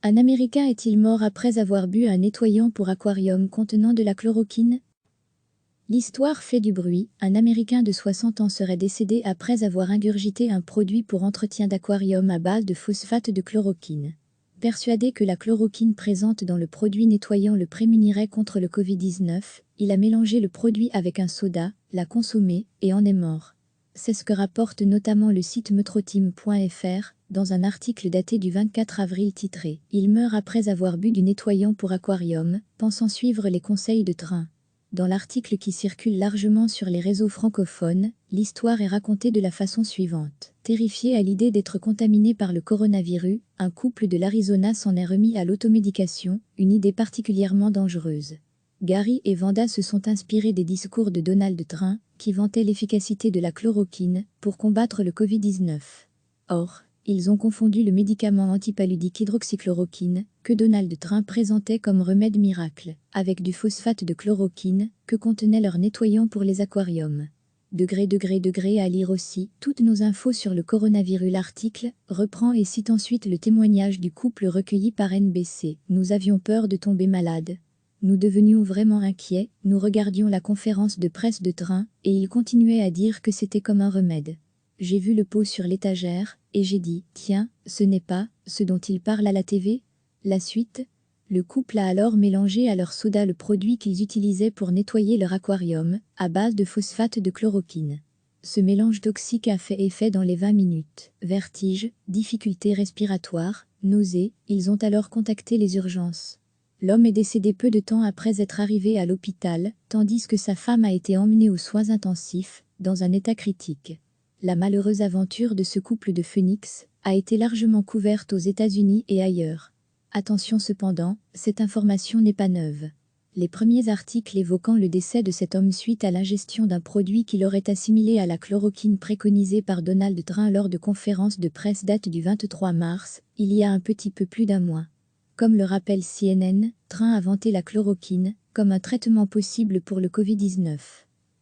Un Américain est-il mort après avoir bu un nettoyant pour aquarium contenant de la chloroquine? L'histoire fait du bruit. Un Américain de 60 ans serait décédé après avoir ingurgité un produit pour entretien d'aquarium à base de phosphate de chloroquine. Persuadé que la chloroquine présente dans le produit nettoyant le prémunirait contre le Covid-19, il a mélangé le produit avec un soda, l'a consommé et en est mort. C'est ce que rapporte notamment le site metroteam.fr, dans un article daté du 24 avril titré « Il meurt après avoir bu du nettoyant pour aquarium, pensant suivre les conseils de Train ». Dans l'article qui circule largement sur les réseaux francophones, l'histoire est racontée de la façon suivante. Terrifié à l'idée d'être contaminé par le coronavirus, un couple de l'Arizona s'en est remis à l'automédication, une idée particulièrement dangereuse. Gary et Vanda se sont inspirés des discours de Donald Trump, qui vantait l'efficacité de la chloroquine pour combattre le Covid-19. Or, ils ont confondu le médicament antipaludique hydroxychloroquine, que Donald Trump présentait comme remède miracle, avec du phosphate de chloroquine, que contenait leur nettoyant pour les aquariums. À lire aussi toutes nos infos sur le coronavirus. L'article reprend et cite ensuite le témoignage du couple recueilli par NBC. Nous avions peur de tomber malade. Nous devenions vraiment inquiets, nous regardions la conférence de presse de Trump, et il continuait à dire que c'était comme un remède. J'ai vu le pot sur l'étagère, et j'ai dit « Tiens, ce n'est pas ce dont il parle à la TV ?» La suite, le couple a alors mélangé à leur soda le produit qu'ils utilisaient pour nettoyer leur aquarium, à base de phosphate de chloroquine. Ce mélange toxique a fait effet dans les 20 minutes. Vertige, difficultés respiratoires, nausées, ils ont alors contacté les urgences. L'homme est décédé peu de temps après être arrivé à l'hôpital, tandis que sa femme a été emmenée aux soins intensifs, dans un état critique. La malheureuse aventure de ce couple de Phoenix a été largement couverte aux États-Unis et ailleurs. Attention cependant, cette information n'est pas neuve. Les premiers articles évoquant le décès de cet homme suite à l'ingestion d'un produit qu'il aurait assimilé à la chloroquine préconisée par Donald Trump lors de conférences de presse datent du 23 mars, il y a un petit peu plus d'un mois. Comme le rappelle CNN, Trump a vanté la chloroquine comme un traitement possible pour le Covid-19.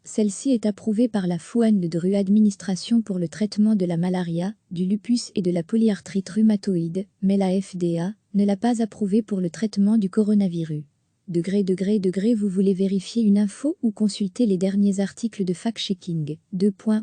Celle-ci est approuvée par la Food and Drug Administration pour le traitement de la malaria, du lupus et de la polyarthrite rhumatoïde, mais la FDA ne l'a pas approuvée pour le traitement du coronavirus. Vous voulez vérifier une info ou consulter les derniers articles de fact-checking.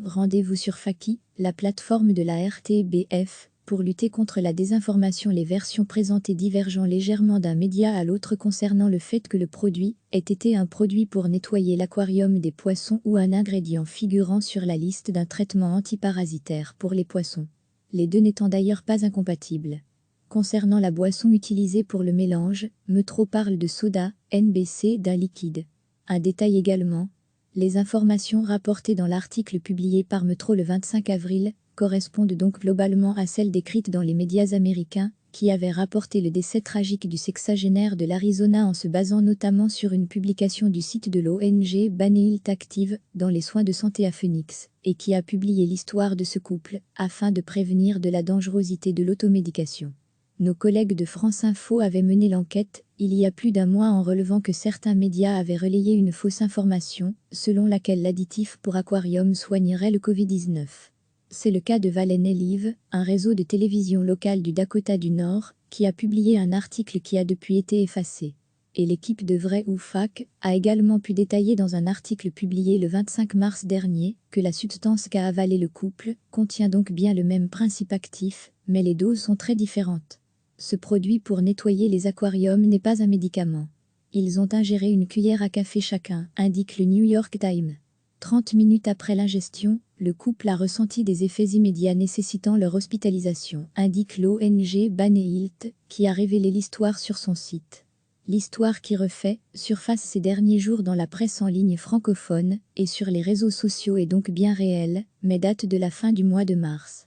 Rendez-vous sur Faki, la plateforme de la RTBF, pour lutter contre la désinformation. Les versions présentées divergent légèrement d'un média à l'autre concernant le fait que le produit ait été un produit pour nettoyer l'aquarium des poissons ou un ingrédient figurant sur la liste d'un traitement antiparasitaire pour les poissons. Les deux n'étant d'ailleurs pas incompatibles. Concernant la boisson utilisée pour le mélange, Metro parle de soda, NBC d'un liquide. Un détail également, les informations rapportées dans l'article publié par Metro le 25 avril correspondent donc globalement à celles décrites dans les médias américains, qui avaient rapporté le décès tragique du sexagénaire de l'Arizona en se basant notamment sur une publication du site de l'ONG Banehilt Active, dans les soins de santé à Phoenix, et qui a publié l'histoire de ce couple, afin de prévenir de la dangerosité de l'automédication. Nos collègues de France Info avaient mené l'enquête, il y a plus d'un mois en relevant que certains médias avaient relayé une fausse information, selon laquelle l'additif pour aquarium soignerait le Covid-19. C'est le cas de Valene Live, un réseau de télévision local du Dakota du Nord, qui a publié un article qui a depuis été effacé. Et l'équipe de Vrai ou Fake a également pu détailler dans un article publié le 25 mars dernier que la substance qu'a avalé le couple contient donc bien le même principe actif, mais les doses sont très différentes. Ce produit pour nettoyer les aquariums n'est pas un médicament. Ils ont ingéré une cuillère à café chacun, indique le New York Times. 30 minutes après l'ingestion, le couple a ressenti des effets immédiats nécessitant leur hospitalisation, indique l'ONG Banehilt, qui a révélé l'histoire sur son site. L'histoire qui refait surface ces derniers jours dans la presse en ligne francophone et sur les réseaux sociaux est donc bien réelle, mais date de la fin du mois de mars.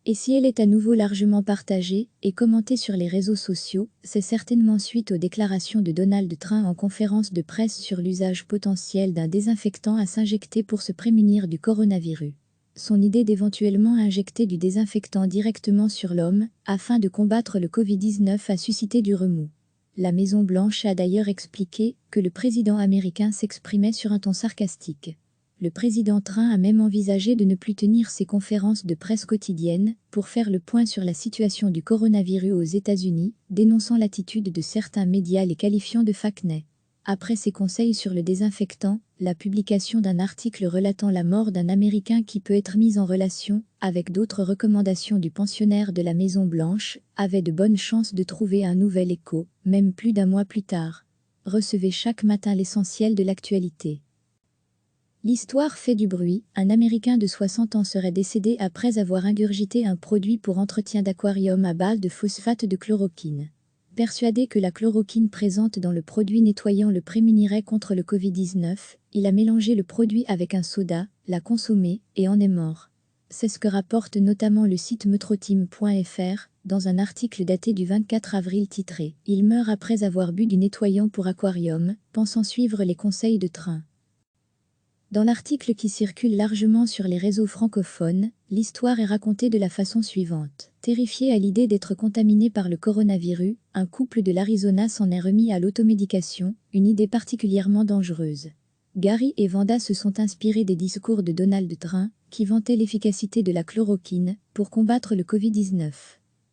Et si elle est à nouveau largement partagée et commentée sur les réseaux sociaux, c'est certainement suite aux déclarations de Donald Trump en conférence de presse sur l'usage potentiel d'un désinfectant à s'injecter pour se prémunir du coronavirus. Son idée d'éventuellement injecter du désinfectant directement sur l'homme, afin de combattre le Covid-19 a suscité du remous. La Maison-Blanche a d'ailleurs expliqué que le président américain s'exprimait sur un ton sarcastique. Le président Trump a même envisagé de ne plus tenir ses conférences de presse quotidiennes pour faire le point sur la situation du coronavirus aux États-Unis, dénonçant l'attitude de certains médias les qualifiant de fake news. Après ses conseils sur le désinfectant, la publication d'un article relatant la mort d'un Américain qui peut être mis en relation avec d'autres recommandations du pensionnaire de la Maison-Blanche avait de bonnes chances de trouver un nouvel écho, même plus d'un mois plus tard. Recevez chaque matin l'essentiel de l'actualité. L'histoire fait du bruit. Un Américain de 60 ans serait décédé après avoir ingurgité un produit pour entretien d'aquarium à base de phosphate de chloroquine. Persuadé que la chloroquine présente dans le produit nettoyant le prémunirait contre le Covid-19, il a mélangé le produit avec un soda, l'a consommé et en est mort. C'est ce que rapporte notamment le site metroteam.fr dans un article daté du 24 avril titré « Il meurt après avoir bu du nettoyant pour aquarium, pensant suivre les conseils de Trump ». Dans l'article qui circule largement sur les réseaux francophones, l'histoire est racontée de la façon suivante. Terrifié à l'idée d'être contaminé par le coronavirus, un couple de l'Arizona s'en est remis à l'automédication, une idée particulièrement dangereuse. Gary et Vanda se sont inspirés des discours de Donald Trump, qui vantait l'efficacité de la chloroquine pour combattre le Covid-19.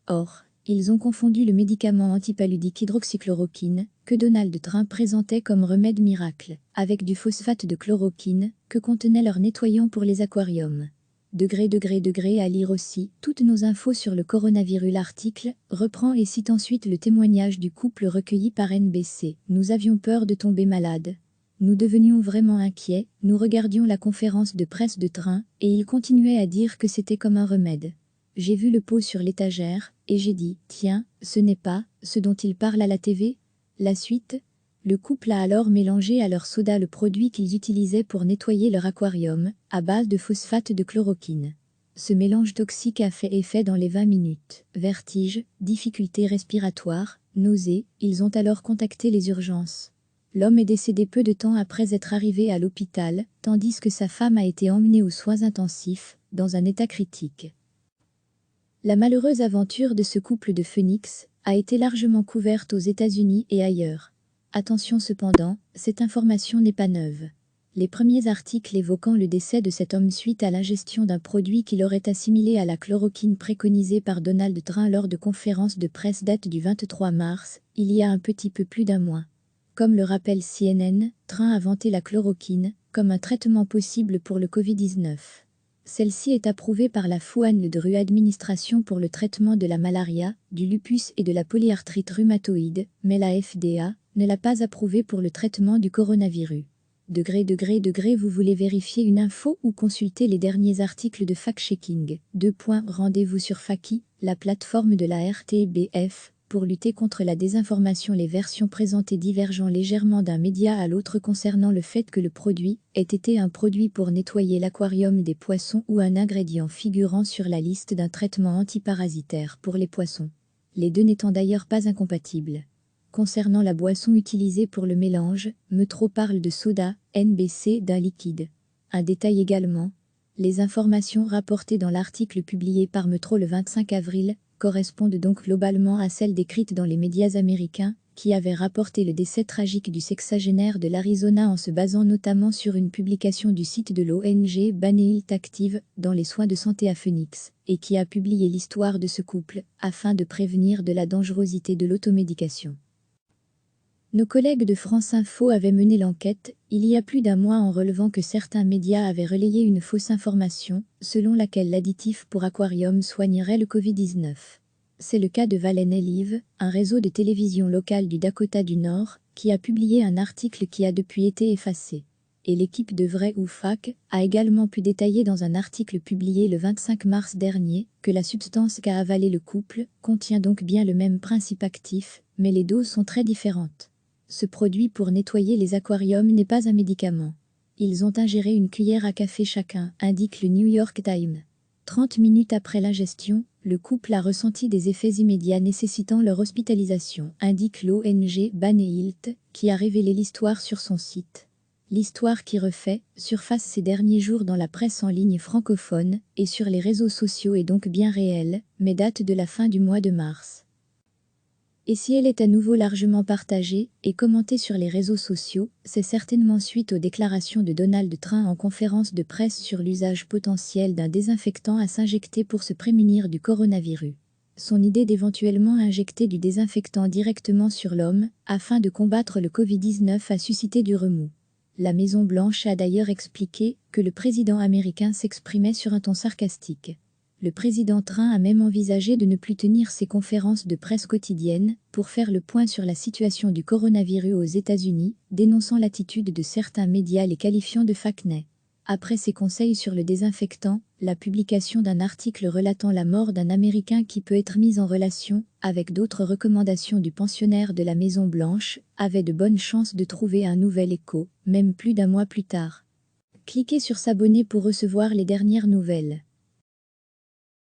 Or, ils ont confondu le médicament antipaludique hydroxychloroquine, que Donald Trump présentait comme remède miracle, avec du phosphate de chloroquine, que contenait leur nettoyant pour les aquariums. À lire aussi toutes nos infos sur le coronavirus. L'article reprend et cite ensuite le témoignage du couple recueilli par NBC. Nous avions peur de tomber malade. Nous devenions vraiment inquiets, nous regardions la conférence de presse de Trump, et il continuait à dire que c'était comme un remède. J'ai vu le pot sur l'étagère, et j'ai dit, tiens, ce n'est pas ce dont il parle à la TV. La suite, le couple a alors mélangé à leur soda le produit qu'ils utilisaient pour nettoyer leur aquarium, à base de phosphate de chloroquine. Ce mélange toxique a fait effet dans les 20 minutes. Vertige, difficultés respiratoires, nausées, ils ont alors contacté les urgences. L'homme est décédé peu de temps après être arrivé à l'hôpital, tandis que sa femme a été emmenée aux soins intensifs, dans un état critique. La malheureuse aventure de ce couple de Phoenix a été largement couverte aux États-Unis et ailleurs. Attention cependant, cette information n'est pas neuve. Les premiers articles évoquant le décès de cet homme suite à l'ingestion d'un produit qu'il aurait assimilé à la chloroquine préconisée par Donald Trump lors de conférences de presse datent du 23 mars, il y a un petit peu plus d'un mois. Comme le rappelle CNN, Trump a vanté la chloroquine comme un traitement possible pour le Covid-19. Celle-ci est approuvée par la Food Administration pour le traitement de la malaria, du lupus et de la polyarthrite rhumatoïde, mais la FDA ne l'a pas approuvée pour le traitement du coronavirus. Vous voulez vérifier une info ou consulter les derniers articles de fact-checking. Rendez-vous sur Faki, la plateforme de la RTBF, pour lutter contre la désinformation. Les versions présentées divergent légèrement d'un média à l'autre concernant le fait que le produit ait été un produit pour nettoyer l'aquarium des poissons ou un ingrédient figurant sur la liste d'un traitement antiparasitaire pour les poissons. Les deux n'étant d'ailleurs pas incompatibles. Concernant la boisson utilisée pour le mélange, Metro parle de soda, NBC d'un liquide. Un détail également. Les informations rapportées dans l'article publié par Metro le 25 avril correspondent donc globalement à celles décrites dans les médias américains, qui avaient rapporté le décès tragique du sexagénaire de l'Arizona en se basant notamment sur une publication du site de l'ONG Banehilt Active dans les soins de santé à Phoenix, et qui a publié l'histoire de ce couple, afin de prévenir de la dangerosité de l'automédication. Nos collègues de France Info avaient mené l'enquête, il y a plus d'un mois en relevant que certains médias avaient relayé une fausse information, selon laquelle l'additif pour aquarium soignerait le Covid-19. C'est le cas de Valen Elive, un réseau de télévision local du Dakota du Nord, qui a publié un article qui a depuis été effacé. Et l'équipe de Vrai ou Fake a également pu détailler dans un article publié le 25 mars dernier que la substance qu'a avalé le couple contient donc bien le même principe actif, mais les doses sont très différentes. Ce produit pour nettoyer les aquariums n'est pas un médicament. Ils ont ingéré une cuillère à café chacun, indique le New York Times. 30 minutes après l'ingestion, le couple a ressenti des effets immédiats nécessitant leur hospitalisation, indique l'ONG Banehilt, qui a révélé l'histoire sur son site. L'histoire qui refait surface ces derniers jours dans la presse en ligne francophone et sur les réseaux sociaux est donc bien réelle, mais date de la fin du mois de mars. Et si elle est à nouveau largement partagée et commentée sur les réseaux sociaux, c'est certainement suite aux déclarations de Donald Trump en conférence de presse sur l'usage potentiel d'un désinfectant à s'injecter pour se prémunir du coronavirus. Son idée d'éventuellement injecter du désinfectant directement sur l'homme, afin de combattre le Covid-19 a suscité du remous. La Maison-Blanche a d'ailleurs expliqué que le président américain s'exprimait sur un ton sarcastique. Le président Trump a même envisagé de ne plus tenir ses conférences de presse quotidiennes pour faire le point sur la situation du coronavirus aux États-Unis, dénonçant l'attitude de certains médias les qualifiant de fake news. Après ses conseils sur le désinfectant, la publication d'un article relatant la mort d'un Américain qui peut être mis en relation avec d'autres recommandations du pensionnaire de la Maison-Blanche avait de bonnes chances de trouver un nouvel écho, même plus d'un mois plus tard. Cliquez sur s'abonner pour recevoir les dernières nouvelles.